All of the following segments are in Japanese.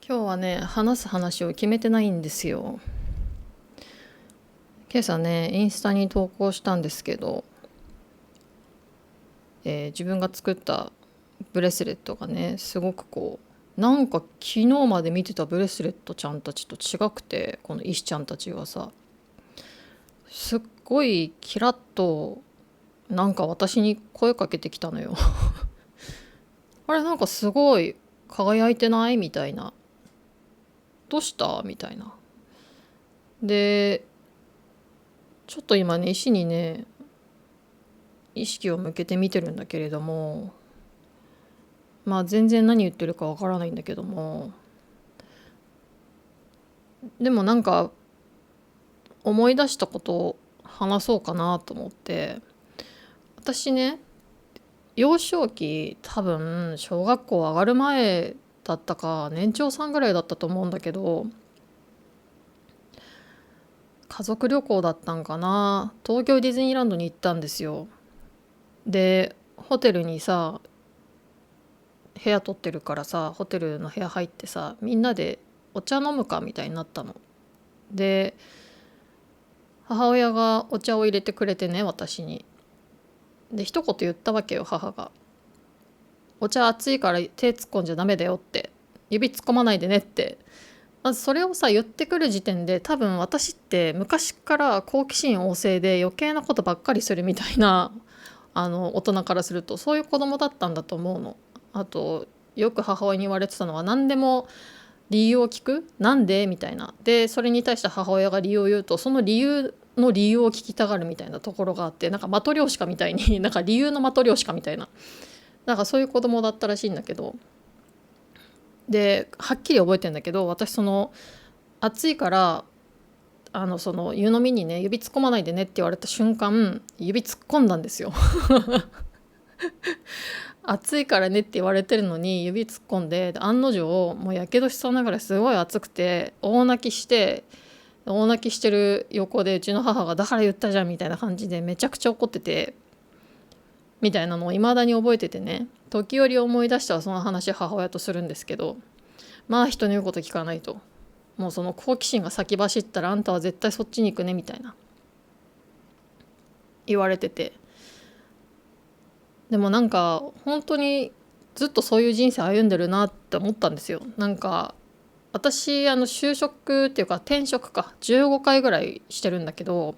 今日はね、話す話を決めてないんですよ。今朝ね、インスタに投稿したんですけど、自分が作ったブレスレットがね、すごくなんか昨日まで見てたブレスレットちゃんたちと違くて、この石ちゃんたちがさ、すっごいキラッとなんか私に声かけてきたのよ。あれなんかすごい輝いてないみたいな。どうしたみたいな。で、ちょっと今ね、石にね、意識を向けて見てるんだけれども、まあ全然何言ってるかわからないんだけども、でもなんか思い出したことを話そうかなと思って。私ね、幼少期、多分小学校上がる前だったか年長さんぐらいだったと思うんだけど、家族旅行だったんかな、東京ディズニーランドに行ったんですよ。でホテルにさ、部屋取ってるからさ、ホテルの部屋入ってさ、みんなでお茶飲むかみたいになったの。で母親がお茶を入れてくれてね、私に。で一言言ったわけよ、母が。お茶熱いから手突っ込んじゃダメだよって、指突っ込まないでねって。まずそれをさ言ってくる時点で、多分私って昔から好奇心旺盛で余計なことばっかりするみたいな、大人からするとそういう子供だったんだと思うの。あとよく母親に言われてたのは、何でも理由を聞く、なんでみたいな。でそれに対して母親が理由を言うと、その理由の理由を聞きたがるみたいなところがあって、なんかマトリョーシカみたいになんか理由のマトリョーシカみたいな、なんかそういう子供だったらしいんだけど。ではっきり覚えてんだけど、私その暑いからその湯飲みにね、指突っ込まないでねって言われた瞬間、指突っ込んだんですよ。暑いからねって言われてるのに指突っ込んで、案の定もうやけどしそうながらすごい暑くて大泣きして、大泣きしてる横でうちの母が「だから言ったじゃん」みたいな感じでめちゃくちゃ怒ってて、みたいなのを未だに覚えててね、時折思い出したらその話母親とするんですけど、まあ人の言うこと聞かないと。もうその好奇心が先走ったらあんたは絶対そっちに行くねみたいな言われてて。でもなんか本当にずっとそういう人生歩んでるなって思ったんですよ。なんか私就職っていうか転職か15回ぐらいしてるんだけど、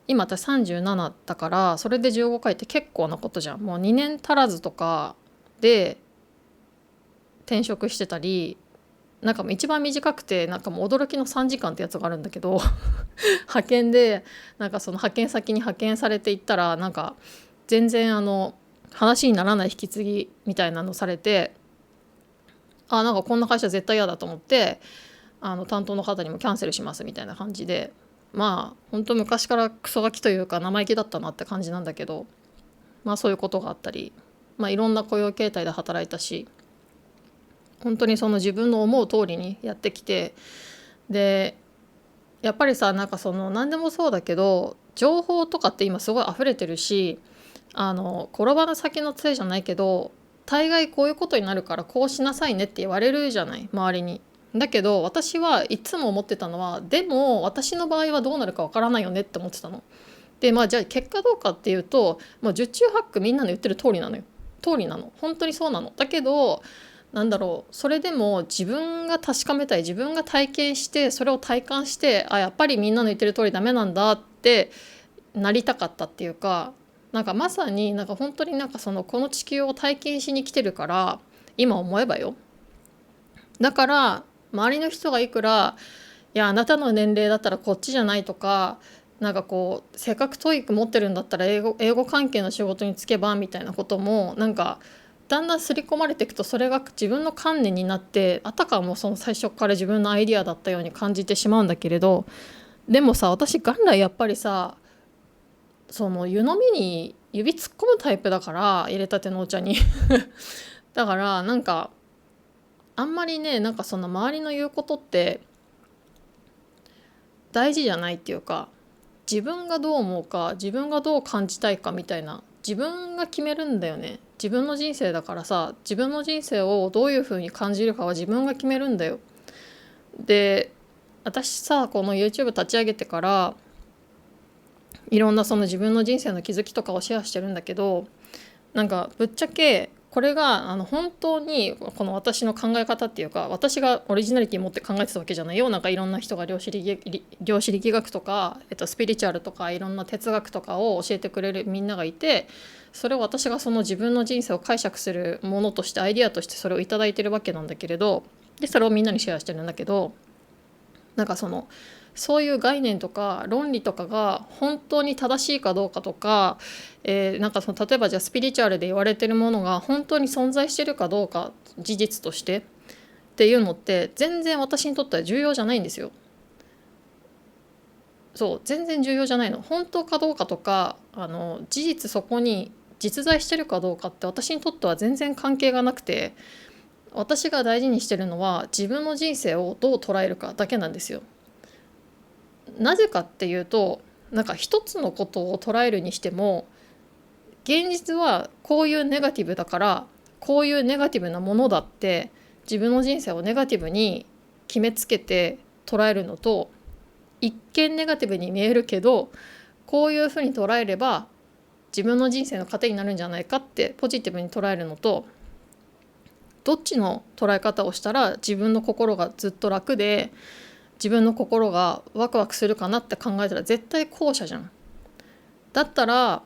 今私37だから、それで15回って結構なことじゃん。もう2年足らずとかで転職してたり、なんかもう一番短くてなんかもう驚きの3時間ってやつがあるんだけど、派遣でなんかその派遣先に派遣されていったら、なんか全然話にならない引き継ぎみたいなのされて、なんかこんな会社絶対嫌だと思って、担当の方にもキャンセルしますみたいな感じで、まあ本当昔からクソガキというか生意気だったなって感じなんだけど、まあそういうことがあったり、まあいろんな雇用形態で働いたし、本当にその自分の思う通りにやってきて。でやっぱりさ、なんかその何でもそうだけど、情報とかって今すごい溢れてるし、転ばぬ先の杖じゃないけど、大概こういうことになるからこうしなさいねって言われるじゃない、周りに。だけど私はいつも思ってたのは、でも私の場合はどうなるかわからないよねって思ってたの。でまあじゃあ結果どうかっていうと、もう十中八九みんなの言ってる通りなのよ。通りなの、本当にそうなの。だけどなんだろう、それでも自分が確かめたい、自分が体験してそれを体感して、やっぱりみんなの言ってる通りダメなんだってなりたかったっていうか、なんかまさになんか本当になんかそのこの地球を体験しに来てるから、今思えばよ。だから周りの人がいくら「いやあなたの年齢だったらこっちじゃない」とか、なんかせっかくトイック持ってるんだったら英語関係の仕事に就けばみたいなことも、なんかだんだん刷り込まれていくと、それが自分の観念になって、あたかもその最初から自分のアイディアだったように感じてしまうんだけれど、でもさ、私元来やっぱりさ、その湯飲みに指突っ込むタイプだから、入れたてのお茶にだからなんかあんまりね、なんかその周りの言うことって大事じゃないっていうか、自分がどう思うか、自分がどう感じたいかみたいな、自分が決めるんだよね。自分の人生だからさ、自分の人生をどういう風に感じるかは自分が決めるんだよ。で、私さこの YouTube 立ち上げてからいろんなその自分の人生の気づきとかをシェアしてるんだけど、なんかぶっちゃけこれが本当にこの私の考え方っていうか、私がオリジナリティ持って考えてたわけじゃないよ。なんかいろんな人が量子力学とか、スピリチュアルとかいろんな哲学とかを教えてくれるみんながいて、それを私がその自分の人生を解釈するものとしてアイデアとしてそれをいただいてるわけなんだけれど、でそれをみんなにシェアしてるんだけど、なんかそういう概念とか論理とかが本当に正しいかどうかとか、なんか例えばじゃあスピリチュアルで言われてるものが本当に存在してるかどうか事実としてっていうのって全然私にとっては重要じゃないんですよ。そう全然重要じゃないの。本当かどうかとか事実そこに実在してるかどうかって私にとっては全然関係がなくて、私が大事にしてるのは自分の人生をどう捉えるかだけなんですよ。なぜかっていうと、なんか一つのことを捉えるにしても現実はこういうネガティブだからこういうネガティブなものだって自分の人生をネガティブに決めつけて捉えるのと、一見ネガティブに見えるけどこういうふうに捉えれば自分の人生の糧になるんじゃないかってポジティブに捉えるのと、どっちの捉え方をしたら自分の心がずっと楽で自分の心がワクワクするかなって考えたら絶対後者じゃん。だったら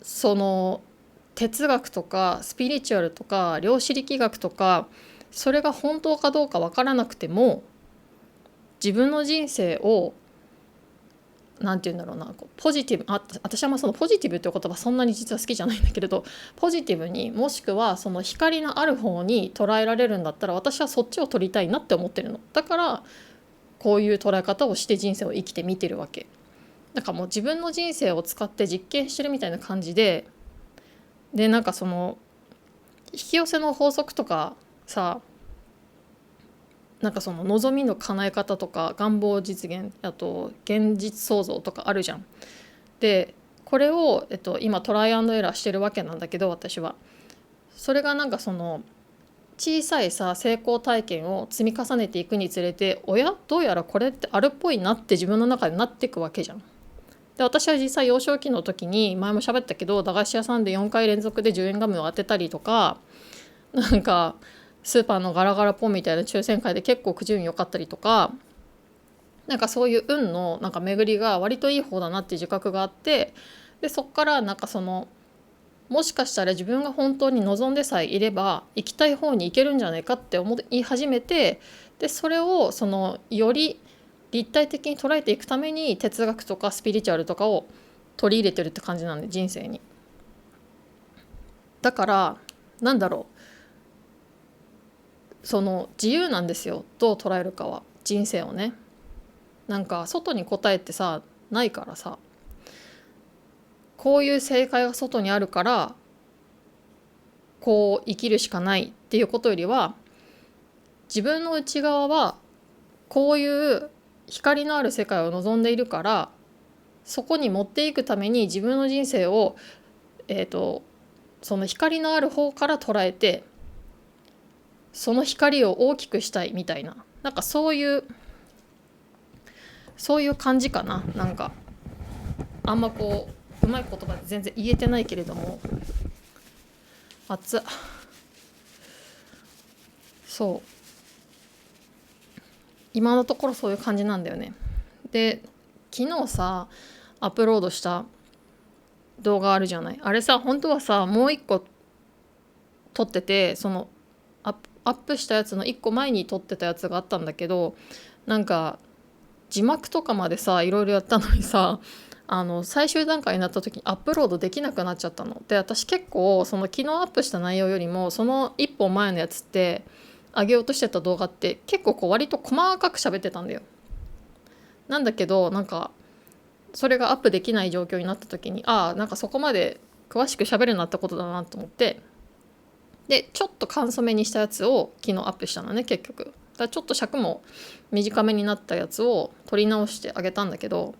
その哲学とかスピリチュアルとか量子力学とかそれが本当かどうか分からなくても自分の人生をなんて言うんだろうな、ポジティブ、私はそのポジティブという言葉そんなに実は好きじゃないんだけれど、ポジティブにもしくはその光のある方に捉えられるんだったら私はそっちを取りたいなって思ってるの。だからこういう捉え方をして人生を生きてみてるわけ。だからもう自分の人生を使って実験してるみたいな感じで、なんか引き寄せの法則とかさ、なんか望みの叶え方とか願望実現、あと現実創造とかあるじゃん。でこれを、今トライアンドエラーしてるわけなんだけど、私はそれがなんか小さいさ成功体験を積み重ねていくにつれて、どうやらこれってあるっぽいなって自分の中でなっていくわけじゃん。で私は実際幼少期の時に前も喋ったけど、駄菓子屋さんで4回連続で10円ガムを当てたりとか、なんかスーパーのガラガラポンみたいな抽選会で結構くじ運良かったりとか、なんかそういう運のなんか巡りが割といい方だなっていう自覚があって、でそっからなんかもしかしたら自分が本当に望んでさえいれば行きたい方に行けるんじゃないかって思い始めて、でそれをより立体的に捉えていくために哲学とかスピリチュアルとかを取り入れてるって感じなんで、人生に。だからなんだろう、自由なんですよ、どう捉えるかは。人生をね、なんか外に答えってさないからさ、こういう正解が外にあるからこう生きるしかないっていうことよりは、自分の内側はこういう光のある世界を望んでいるから、そこに持っていくために自分の人生を、その光のある方から捉えてその光を大きくしたいみたいな、なんかそういう感じかな。なんかあんまうまい言葉で全然言えてないけれども、熱っ。そう今のところそういう感じなんだよね。で昨日さアップロードした動画あるじゃない。あれさ本当はさもう一個撮ってて、アップしたやつの一個前に撮ってたやつがあったんだけど、なんか字幕とかまでさいろいろやったのにさ、最終段階になった時にアップロードできなくなっちゃったので、私結構昨日アップした内容よりもその一本前のやつって上げようとしてた動画って結構割と細かく喋ってたんだよ。なんだけどなんかそれがアップできない状況になった時に、なんかそこまで詳しく喋るなってことだなと思って、でちょっと簡素めにしたやつを昨日アップしたのね。結局だからちょっと尺も短めになったやつを撮り直してあげたんだけど、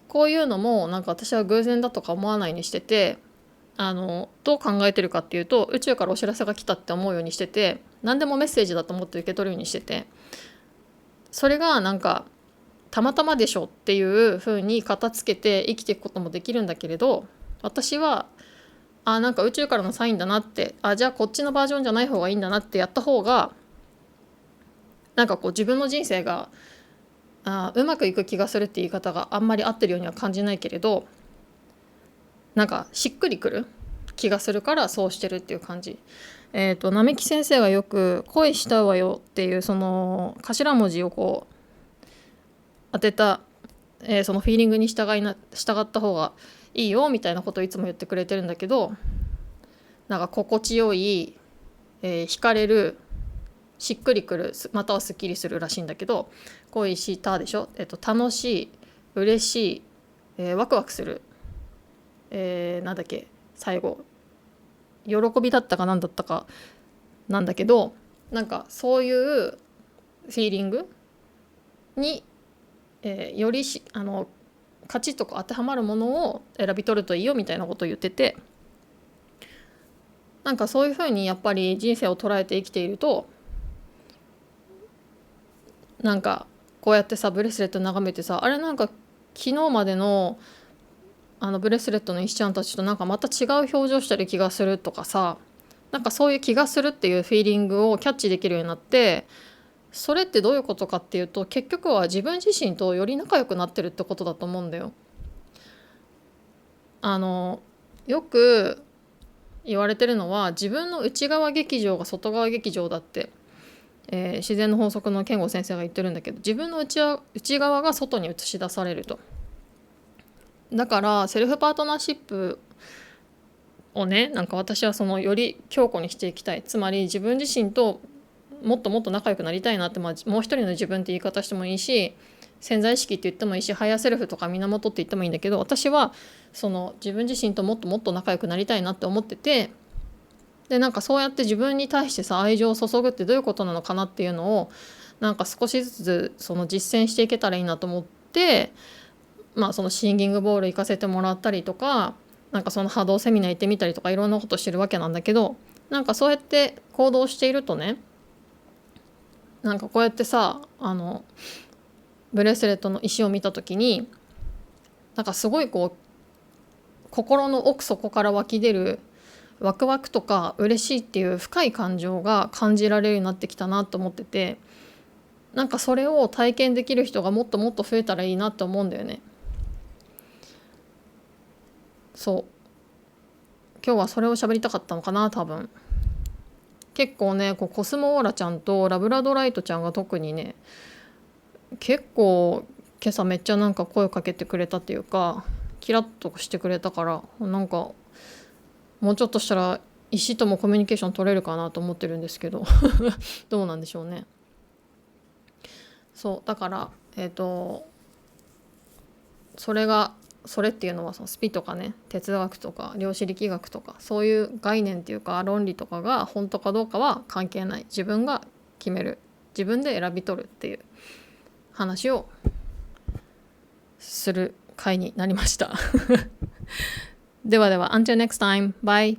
こういうのもなんか私は偶然だとか思わないにしてて、どう考えてるかっていうと、宇宙からお知らせが来たって思うようにしてて、何でもメッセージだと思って受け取るようにしてて、それがなんかたまたまでしょっていう風に片付けて生きていくこともできるんだけれど、私はなんか宇宙からのサインだなって、じゃあこっちのバージョンじゃない方がいいんだなってやった方が、なんかこう自分の人生がうまくいく気がするって言い方があんまり合ってるようには感じないけれど、なんかしっくりくる気がするからそうしてるっていう感じ。並木先生がよく恋したわよっていうその頭文字をこう当てた、そのフィーリングに従った方がいいよみたいなことをいつも言ってくれてるんだけど、なんか心地よい、惹かれる、しっくりくる、またはすっきりするらしいんだけど、恋したでしょ、楽しい、嬉しい、ワクワクする、なんだっけ最後喜びだったか何だったかなんだけど、なんかそういうフィーリングに、よりカチッとこう当てはまるものを選び取るといいよみたいなことを言ってて、なんかそういうふうにやっぱり人生を捉えて生きていると、なんかこうやってさブレスレット眺めてさ、あれなんか昨日までのブレスレットの石ちゃんたちとなんかまた違う表情してる気がするとかさ、なんかそういう気がするっていうフィーリングをキャッチできるようになって、それってどういうことかっていうと、結局は自分自身とより仲良くなってるってことだと思うんだよ。よく言われてるのは、自分の内側劇場が外側劇場だって、自然の法則の健吾先生が言ってるんだけど、自分の内側が外に映し出されると。だからセルフパートナーシップをね、なんか私はそのより強固にしていきたい。つまり自分自身ともっともっと仲良くなりたいなって、もう一人の自分って言い方してもいいし、潜在意識って言ってもいいし、ハイヤーセルフとか源って言ってもいいんだけど、私はその自分自身ともっともっと仲良くなりたいなって思ってて、でなんかそうやって自分に対してさ愛情を注ぐってどういうことなのかなっていうのをなんか少しずつその実践していけたらいいなと思って、そのシンギングボール行かせてもらったりとか、なんかその波動セミナー行ってみたりとかいろんなことしてるわけなんだけど、なんかそうやって行動しているとね、なんかこうやってさブレスレットの石を見た時に、なんかすごいこう心の奥底から湧き出るワクワクとか嬉しいっていう深い感情が感じられるようになってきたなと思ってて、なんかそれを体験できる人がもっともっと増えたらいいなって思うんだよね。そう今日はそれを喋りたかったのかな多分。結構ねこうコスモオーラちゃんとラブラドライトちゃんが特にね、結構今朝めっちゃなんか声かけてくれたっていうか、キラッとしてくれたから、なんかもうちょっとしたら石ともコミュニケーション取れるかなと思ってるんですけどどうなんでしょうね。そうだからそれっていうのはそのスピとかね、哲学とか量子力学とかそういう概念っていうか論理とかが本当かどうかは関係ない。自分が決める、自分で選び取るっていう話をする回になりましたではでは Until next time. Bye.